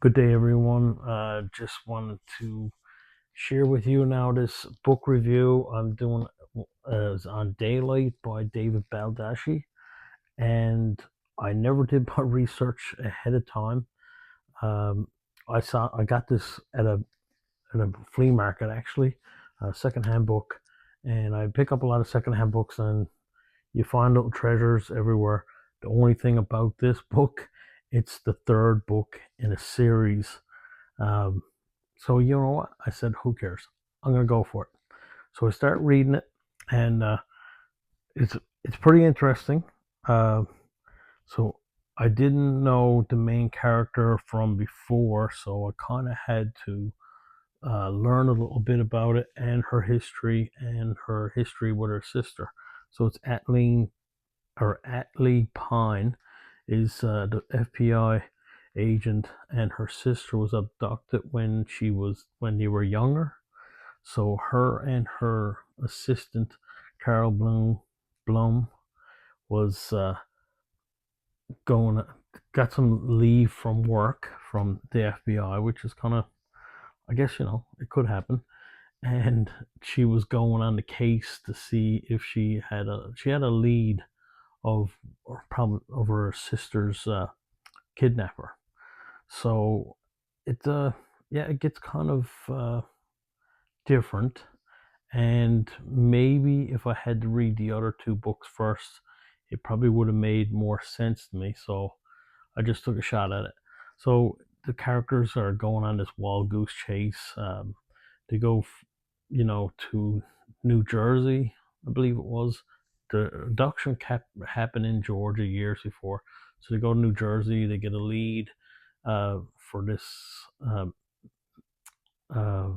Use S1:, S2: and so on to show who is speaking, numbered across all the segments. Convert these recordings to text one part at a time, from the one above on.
S1: Good day, everyone. Just wanted to share with you now this book review I'm doing is on Daylight by David Baldacci, and I never did my research ahead of time. Um, I got this at a flea market, actually, a secondhand book, and I pick up a lot of secondhand books, and you find little treasures everywhere. The only thing about this book, it's the third book in a series. um, so you know what? I said, who cares? I'm gonna go for it. So I start reading it, and it's it's pretty interesting. Uh, so I didn't know the main character from before, so I kind of had to learn a little bit about it and her history with her sister. So it's Atlee Pine is the FBI agent, and her sister was abducted when they were younger. So her and her assistant Carol Blum was going got some leave from work from the FBI, which is kind of, I guess, it could happen. And she was going on the case to see if she had a lead of or probably of her sister's kidnapper. So it yeah, it gets kind of different. And maybe if I had to read the other two books first, it probably would have made more sense to me. So I just took a shot at it. So the characters are going on this wild goose chase. They go, to New Jersey, I believe it was. The abduction happened in Georgia years before. So they go to New Jersey. They get a lead for this uh, uh,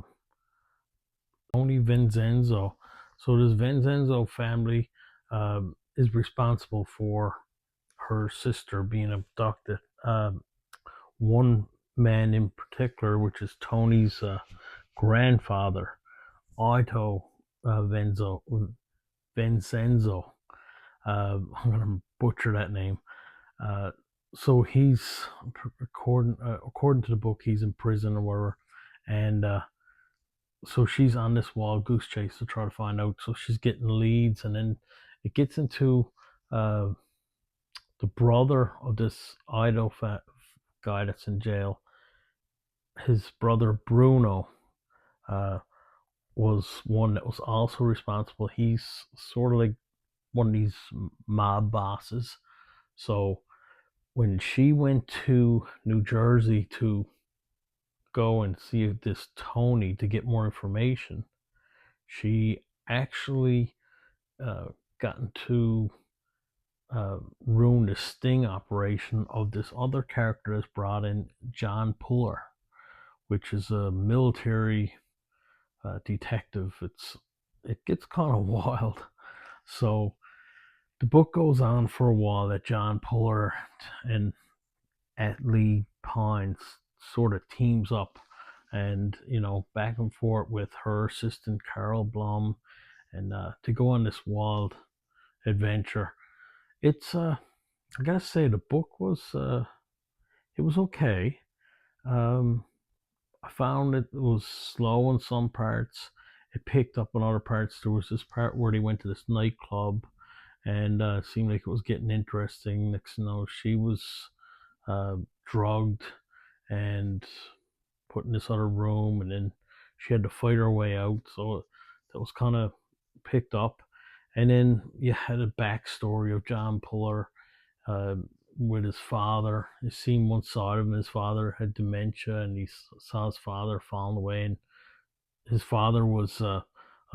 S1: Tony Vincenzo. So this Vincenzo family is responsible for her sister being abducted. One man in particular, which is Tony's grandfather, Ito Vincenzo. I'm gonna butcher that name. Uh, so he's according to the book, he's in prison or whatever, and so she's on this wild goose chase to try to find out. So she's getting leads, and then it gets into uh, the brother of this Ido guy that's in jail. His brother Bruno uh, was one that was also responsible. He's sort of like one of these mob bosses. So when she went to New Jersey to go and see this Tony to get more information, she actually uh, gotten to ruin the sting operation of this other character that's brought in, John Puller, which is a military detective. It gets kind of wild. So the book goes on for a while that John Puller and Atlee Pines sort of teams up, and back and forth with her assistant Carol Blum, and to go on this wild adventure. It's I gotta say the book was it was okay. Um, I found it was slow in some parts. It picked up in other parts. There was this part where they went to this nightclub, and it seemed like it was getting interesting. Next thing you know, she was uh, drugged and put in this other room, and then she had to fight her way out. So that was kind of picked up. And then you had a backstory of John Puller uh, with his father. You seen one side of him. His father had dementia, and he saw his father falling away. And his father was a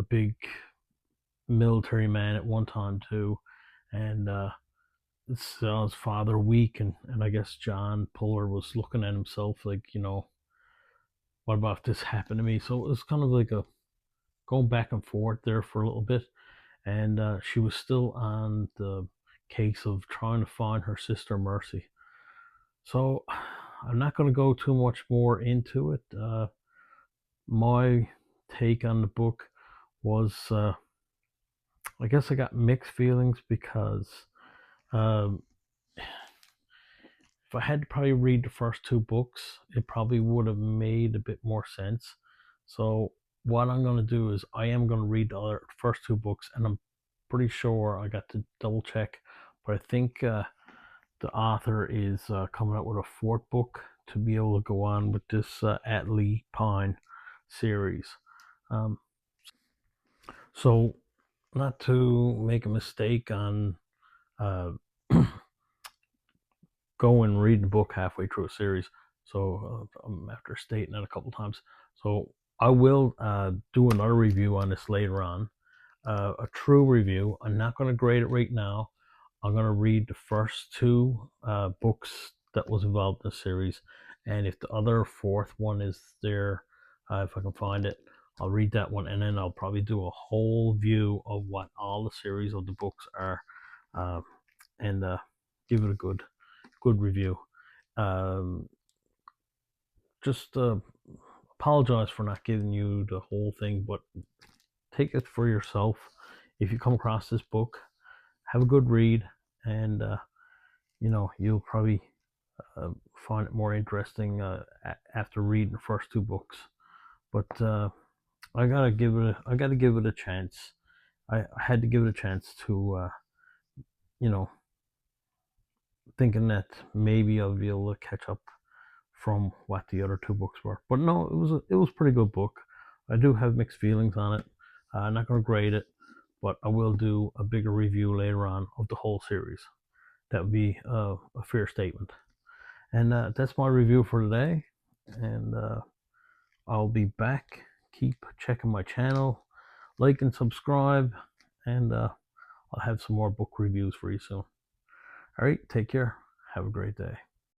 S1: big military man at one time too, and saw his father weak, and I guess John Puller was looking at himself like, what about if this happened to me? So it was kind of like a going back and forth there for a little bit, and she was still on the case of trying to find her sister Mercy. So I'm not going to go too much more into it. My take on the book was, I guess I got mixed feelings because um, if I had to probably read the first two books, it probably would have made a bit more sense. So what I'm gonna do is I am gonna read the first two books, and I'm pretty sure I got to double check, but I think the author is coming out with a fourth book to be able to go on with this Atlee Pine series. Um, so not to make a mistake on uh, go and read the book halfway through a series. So after stating that a couple times, so I will do another review on this later on, a true review. I'm not going to grade it right now. I'm going to read the first two books that was involved in the series, and if the other fourth one is there, if I can find it, I'll read that one, and then I'll probably do a whole view of what all the series of the books are, uh, and give it a good review. Um, just apologize for not giving you the whole thing, but take it for yourself. If you come across this book, have a good read, and you'll probably find it more interesting after reading the first two books. But I gotta give it a chance. I had to give it a chance to you know thinking that maybe I'll be able to catch up from what the other two books were. But no, it was a pretty good book. I do have mixed feelings on it. I'm not going to grade it, but I will do a bigger review later on of the whole series. That would be a fair statement. And that's my review for today. And I'll be back. Keep checking my channel, like and subscribe, and I'll have some more book reviews for you soon. All right, take care. Have a great day.